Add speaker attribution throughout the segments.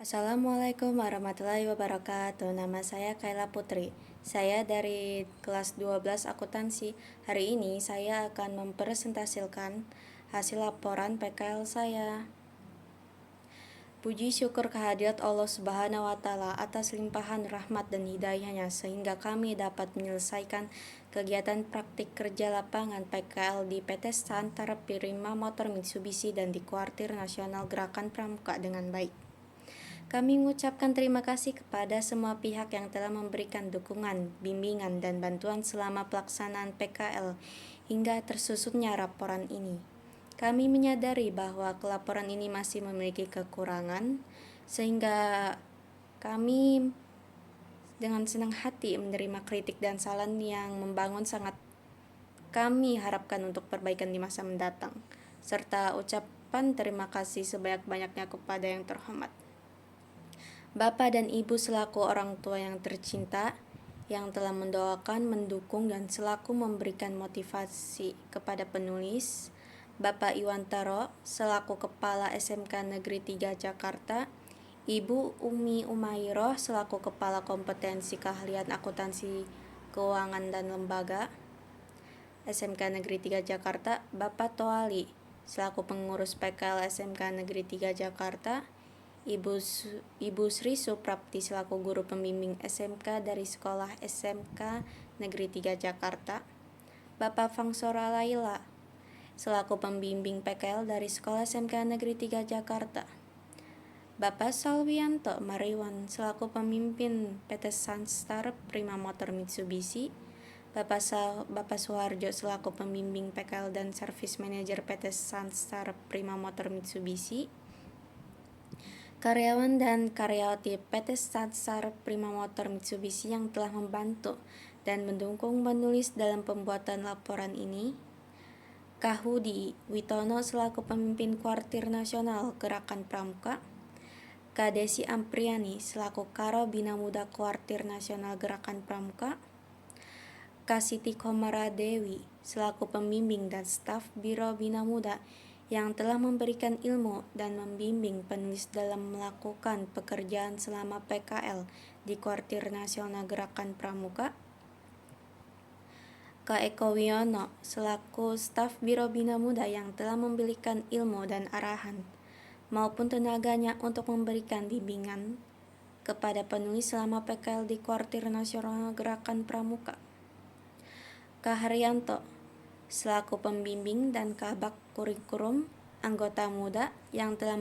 Speaker 1: Assalamualaikum warahmatullahi wabarakatuh. Nama saya Kayla Putri. Saya dari kelas 12 akuntansi. Hari ini saya akan mempresentasikan hasil laporan PKL saya. Puji syukur kehadirat Allah Subhanahu wa Ta'ala atas limpahan rahmat dan hidayahnya sehingga kami dapat menyelesaikan kegiatan praktik kerja lapangan PKL di PT Santara Prima Motor Mitsubishi dan di Kuartir Nasional Gerakan Pramuka dengan baik. Kami mengucapkan terima kasih kepada semua pihak yang telah memberikan dukungan, bimbingan, dan bantuan selama pelaksanaan PKL hingga tersusunnya laporan ini. Kami menyadari bahwa laporan ini masih memiliki kekurangan, sehingga kami dengan senang hati menerima kritik dan saran yang membangun sangat kami harapkan untuk perbaikan di masa mendatang, serta ucapan terima kasih sebanyak-banyaknya kepada yang terhormat Bapak dan Ibu selaku orang tua yang tercinta, yang telah mendoakan, mendukung, dan selaku memberikan motivasi kepada penulis, Bapak Iwantaro selaku Kepala SMK Negeri 3 Jakarta, Ibu Umi Umairoh selaku Kepala Kompetensi Keahlian Akuntansi Keuangan dan Lembaga, SMK Negeri 3 Jakarta, Bapak Toali selaku Pengurus PKL SMK Negeri 3 Jakarta, Ibu Sri Suprapti selaku Guru Pembimbing SMK dari Sekolah SMK Negeri 3 Jakarta, Bapak Fangsora Laila selaku Pembimbing PKL dari Sekolah SMK Negeri 3 Jakarta, Bapak Salwianto Mariwan selaku Pemimpin PT Sanstar Prima Motor Mitsubishi, Bapak Suharjo selaku Pembimbing PKL dan Service Manager PT Sanstar Prima Motor Mitsubishi, karyawan dan karyawati PT Sanstar Prima Motor Mitsubishi yang telah membantu dan mendukung penulis dalam pembuatan laporan ini, Kahudi Witono selaku Pemimpin Kuartir Nasional Gerakan Pramuka, Kadesi Ampriani selaku Karo Bina Muda Kuartir Nasional Gerakan Pramuka, Kasiti Komaradewi selaku Pembimbing dan Staf Biro Bina Muda yang telah memberikan ilmu dan membimbing penulis dalam melakukan pekerjaan selama PKL di Kuartir Nasional Gerakan Pramuka, Kak Eko Wiono selaku staf Biro Bina Muda yang telah memberikan ilmu dan arahan maupun tenaganya untuk memberikan bimbingan kepada penulis selama PKL di Kuartir Nasional Gerakan Pramuka, Kak Haryanto selaku pembimbing dan kabak kurikulum anggota muda yang telah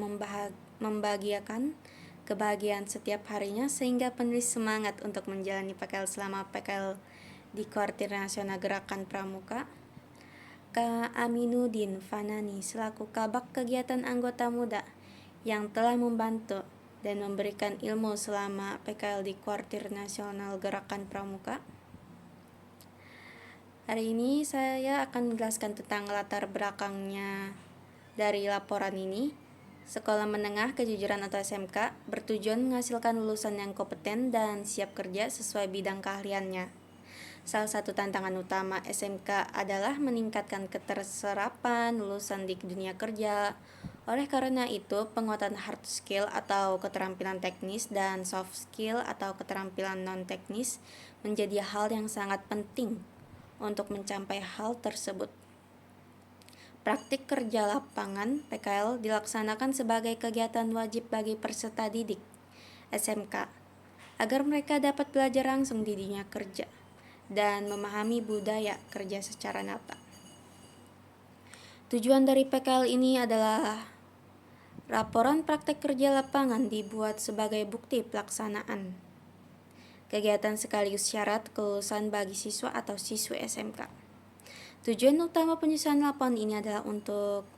Speaker 1: membahagiakan kebahagiaan setiap harinya sehingga penulis semangat untuk menjalani PKL selama PKL di Kuartir Nasional Gerakan Pramuka, Kak Aminuddin Fanani selaku kabak kegiatan anggota muda yang telah membantu dan memberikan ilmu selama PKL di Kuartir Nasional Gerakan Pramuka. Hari ini saya akan menjelaskan tentang latar belakangnya dari laporan ini. Sekolah Menengah Kejujuran atau SMK bertujuan menghasilkan lulusan yang kompeten dan siap kerja sesuai bidang keahliannya. Salah satu tantangan utama SMK adalah meningkatkan keterserapan lulusan di dunia kerja. Oleh karena itu, penguatan hard skill atau keterampilan teknis dan soft skill atau keterampilan non-teknis menjadi hal yang sangat penting untuk mencapai hal tersebut. Praktik kerja lapangan PKL dilaksanakan sebagai kegiatan wajib bagi peserta didik SMK agar mereka dapat belajar langsung di dunia kerja dan memahami budaya kerja secara nyata. Tujuan dari PKL ini adalah laporan praktek kerja lapangan dibuat sebagai bukti pelaksanaan kegiatan sekaligus syarat kelulusan bagi siswa atau siswi SMK. Tujuan utama penyusunan laporan ini adalah untuk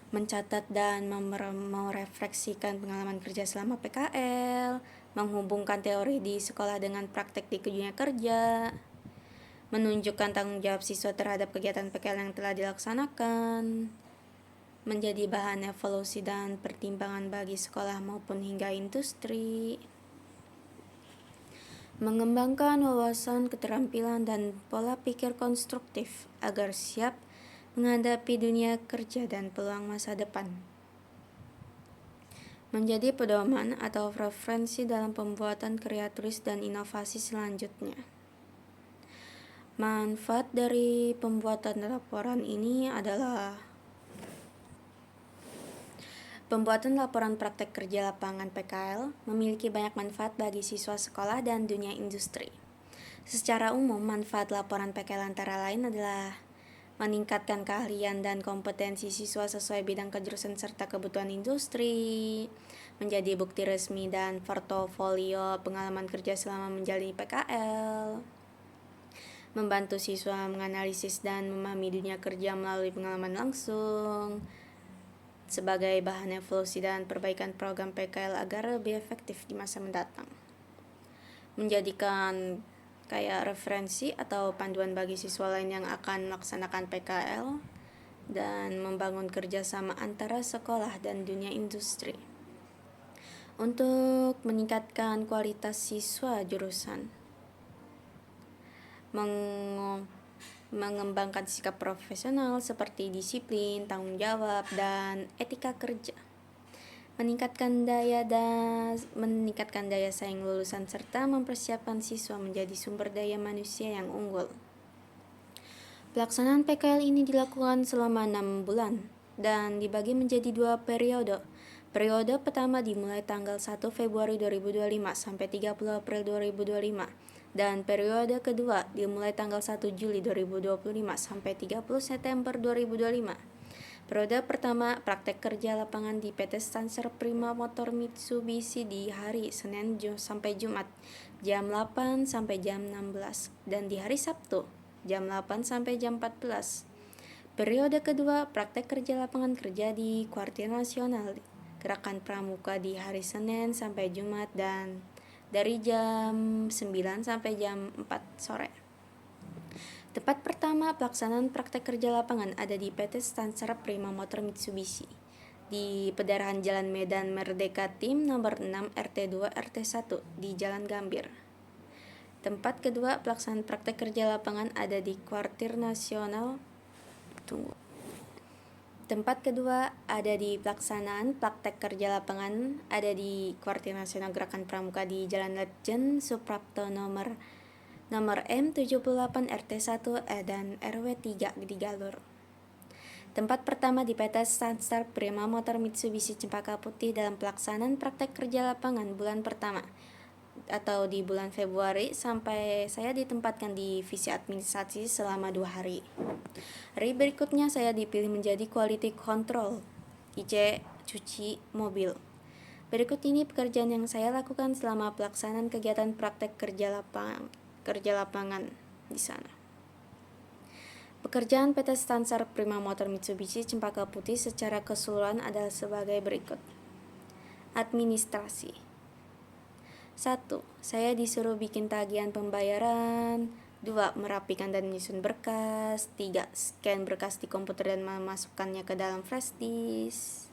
Speaker 1: mencatat dan merefleksikan pengalaman kerja selama PKL, menghubungkan teori di sekolah dengan praktek di dunia kerja, menunjukkan tanggung jawab siswa terhadap kegiatan PKL yang telah dilaksanakan, menjadi bahan evaluasi dan pertimbangan bagi sekolah maupun hingga industri, mengembangkan wawasan, keterampilan, dan pola pikir konstruktif agar siap menghadapi dunia kerja dan peluang masa depan. menjadi pedoman atau referensi dalam pembuatan karya tulis dan inovasi selanjutnya. Manfaat dari pembuatan laporan ini adalah pembuatan laporan praktek kerja lapangan PKL memiliki banyak manfaat bagi siswa sekolah dan dunia industri. Secara umum, manfaat laporan PKL antara lain adalah meningkatkan keahlian dan kompetensi siswa sesuai bidang kejurusan serta kebutuhan industri, menjadi bukti resmi dan portofolio pengalaman kerja selama menjalani PKL, membantu siswa menganalisis dan memahami dunia kerja melalui pengalaman langsung, sebagai bahan evolusi dan perbaikan program PKL agar lebih efektif di masa mendatang. Menjadikan kayak referensi atau panduan bagi siswa lain yang akan melaksanakan PKL dan membangun kerjasama antara sekolah dan dunia industri. Untuk meningkatkan kualitas siswa jurusan, mengembangkan sikap profesional seperti disiplin, tanggung jawab, dan etika kerja. Meningkatkan daya saing lulusan serta mempersiapkan siswa menjadi sumber daya manusia yang unggul. Pelaksanaan PKL ini dilakukan selama 6 bulan dan dibagi menjadi 2 periode. Periode pertama dimulai tanggal 1 Februari 2025 sampai 30 April 2025. Dan periode kedua dimulai tanggal 1 Juli 2025 sampai 30 September 2025. Periode pertama praktek kerja lapangan di PT Stanser Prima Motor Mitsubishi di hari Senin sampai Jumat jam 8 sampai jam 16 dan di hari Sabtu jam 8 sampai jam 14. Periode kedua praktek kerja lapangan kerja di Kuartir Nasional Gerakan Pramuka di hari Senin sampai Jumat dan dari jam 9 sampai jam 4 sore. Tempat pertama pelaksanaan praktek kerja lapangan ada di PT Stanser Prima Motor Mitsubishi di Pedarahan Jalan Medan Merdeka Tim nomor 6 RT2 RT1 di Jalan Gambir. Tempat kedua pelaksanaan praktek kerja lapangan ada di Kuartir Nasional. Tempat kedua ada di pelaksanaan praktek kerja lapangan ada di Kuartir Nasional Gerakan Pramuka di Jalan Letjen Suprapto nomor M78 RT1 dan RW3 di Galur. Tempat pertama di PT Stanser Prima Motor Mitsubishi Cempaka Putih dalam pelaksanaan praktek kerja lapangan bulan pertama atau di bulan Februari sampai saya ditempatkan di divisi administrasi selama 2 hari. Hari berikutnya saya dipilih menjadi quality control IC cuci mobil. Berikut ini pekerjaan yang saya lakukan selama pelaksanaan kegiatan praktek kerja lapangan di sana. Pekerjaan PT Stanser Prima Motor Mitsubishi Cempaka Putih secara keseluruhan adalah sebagai berikut. Administrasi. 1. Saya disuruh bikin tagihan pembayaran. 2. Merapikan dan menyusun berkas. 3. Scan berkas di komputer dan memasukkannya ke dalam flash disk.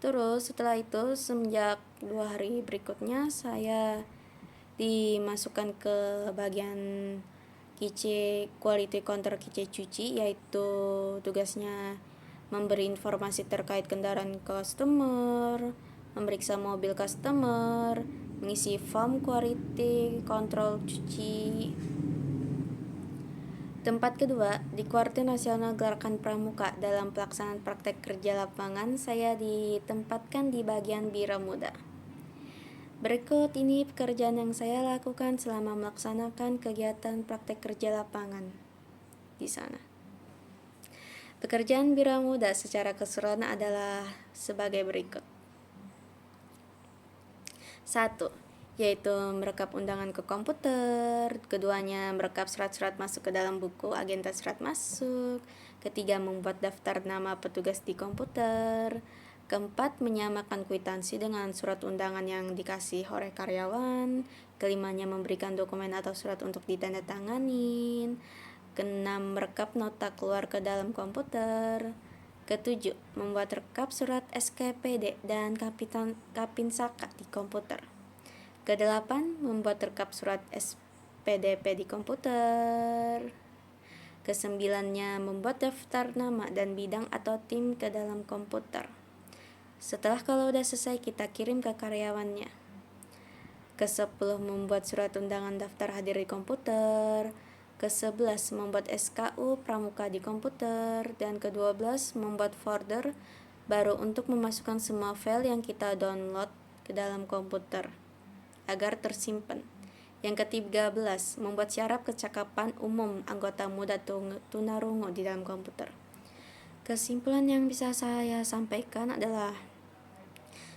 Speaker 1: Terus setelah itu semenjak 2 hari berikutnya saya dimasukkan ke bagian QC Quality Control QC cuci, yaitu tugasnya memberi informasi terkait kendaraan customer, memeriksa mobil customer, mengisi form quality control cuci. Tempat kedua, di Kuartir Nasional Gerakan Pramuka dalam pelaksanaan praktek kerja lapangan saya ditempatkan di bagian Bira Muda. Berikut ini pekerjaan yang saya lakukan selama melaksanakan kegiatan praktek kerja lapangan di sana. Pekerjaan Bira Muda secara keseluruhan adalah sebagai berikut. 1. Yaitu merekap undangan ke komputer. Keduanya merekap surat-surat masuk ke dalam buku agenda surat masuk. Ketiga, membuat daftar nama petugas di komputer. Keempat, menyamakan kwitansi dengan surat undangan yang dikasih oleh karyawan. Kelimanya, memberikan dokumen atau surat untuk ditandatanganin. Keenam, merekap nota keluar ke dalam komputer. Ketujuh, membuat rekap surat SKPD dan Kapinsaka di komputer. Kedelapan, membuat rekap surat SPDP di komputer. Kesembilannya, membuat daftar nama dan bidang atau tim ke dalam komputer. Setelah kalau udah selesai, kita kirim ke karyawannya. Ke-10 membuat surat undangan daftar hadir di komputer. Ke-11 membuat SKU pramuka di komputer. Dan ke-12 membuat folder baru untuk memasukkan semua file yang kita download ke dalam komputer agar tersimpan. Yang ke-13 membuat syarat kecakapan umum anggota muda tunarungu di dalam komputer. Kesimpulan yang bisa saya sampaikan adalah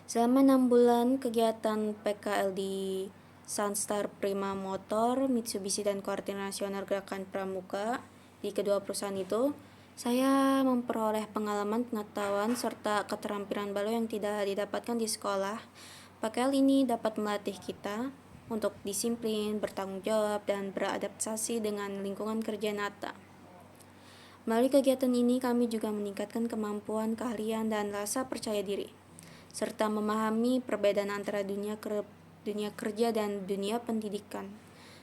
Speaker 1: selama 6 bulan kegiatan PKL di Sunstar Prima Motor, Mitsubishi dan Koordinasi Nasional Gerakan Pramuka di kedua perusahaan itu, saya memperoleh pengalaman, pengetahuan, serta keterampilan baru yang tidak didapatkan di sekolah. PKL ini dapat melatih kita untuk disiplin, bertanggung jawab, dan beradaptasi dengan lingkungan kerja nyata. Melalui kegiatan ini, kami juga meningkatkan kemampuan, keahlian, dan rasa percaya diri, serta memahami perbedaan antara dunia kerja dan dunia pendidikan.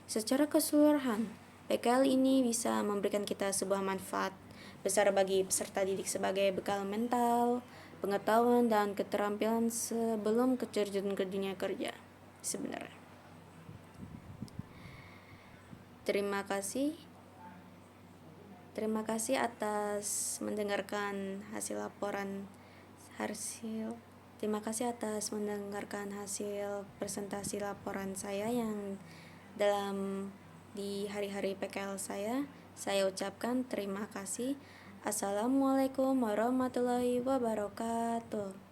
Speaker 1: Secara keseluruhan, PKL ini bisa memberikan kita sebuah manfaat besar bagi peserta didik sebagai bekal mental, pengetahuan, dan keterampilan sebelum terjun ke dunia kerja sebenarnya. Terima kasih atas mendengarkan hasil presentasi laporan saya yang di hari-hari PKL saya. Saya ucapkan terima kasih. Assalamualaikum warahmatullahi wabarakatuh.